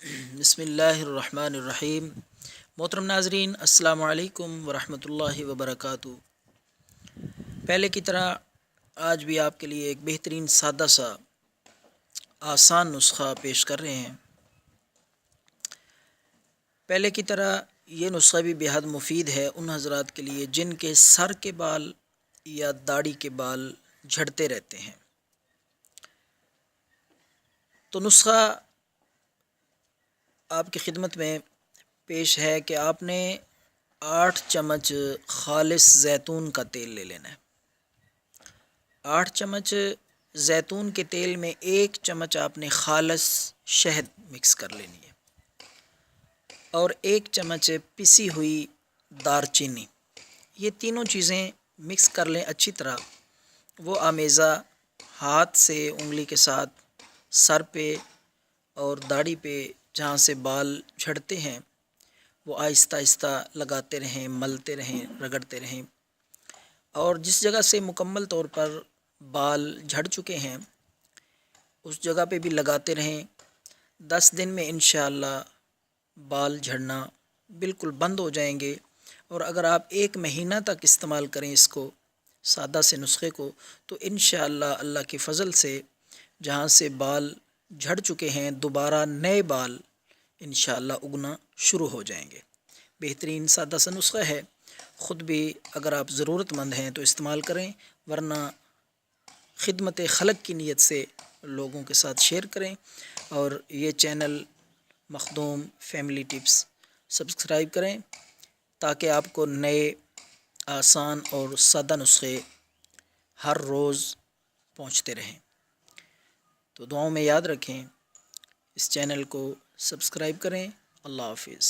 بسم اللہ الرحمن الرحیم۔ محترم ناظرین، السلام علیکم ورحمۃ اللہ وبرکاتہ۔ پہلے کی طرح آج بھی آپ کے لیے ایک بہترین سادہ سا آسان نسخہ پیش کر رہے ہیں۔ پہلے کی طرح یہ نسخہ بھی بےحد مفید ہے ان حضرات کے لیے جن کے سر کے بال یا داڑھی کے بال جھڑتے رہتے ہیں۔ تو نسخہ آپ کی خدمت میں پیش ہے کہ آپ نے 8 چمچ خالص زیتون کا تیل لے لینا ہے۔ 8 چمچ زیتون کے تیل میں 1 چمچ آپ نے خالص شہد مکس کر لینی ہے اور 1 چمچ پسی ہوئی دار چینی۔ یہ تینوں چیزیں مکس کر لیں اچھی طرح۔ وہ آمیزہ ہاتھ سے انگلی کے ساتھ سر پہ اور داڑھی پہ جہاں سے بال جھڑتے ہیں وہ آہستہ آہستہ لگاتے رہیں، ملتے رہیں، رگڑتے رہیں، اور جس جگہ سے مکمل طور پر بال جھڑ چکے ہیں اس جگہ پہ بھی لگاتے رہیں۔ 10 دن میں انشاءاللہ بال جھڑنا بالکل بند ہو جائیں گے، اور اگر آپ 1 مہینہ تک استعمال کریں اس کو، سادہ سے نسخے کو، تو انشاءاللہ اللہ کی فضل سے جہاں سے بال جھڑ چکے ہیں دوبارہ نئے بال انشاءاللہ اگنا شروع ہو جائیں گے۔ بہترین سادہ سا نسخہ ہے، خود بھی اگر آپ ضرورت مند ہیں تو استعمال کریں، ورنہ خدمت خلق کی نیت سے لوگوں کے ساتھ شیئر کریں، اور یہ چینل مخدوم فیملی ٹپس سبسکرائب کریں تاکہ آپ کو نئے آسان اور سادہ نسخے ہر روز پہنچتے رہیں۔ تو دعاؤں میں یاد رکھیں، اس چینل کو سبسکرائب کریں۔ اللہ حافظ۔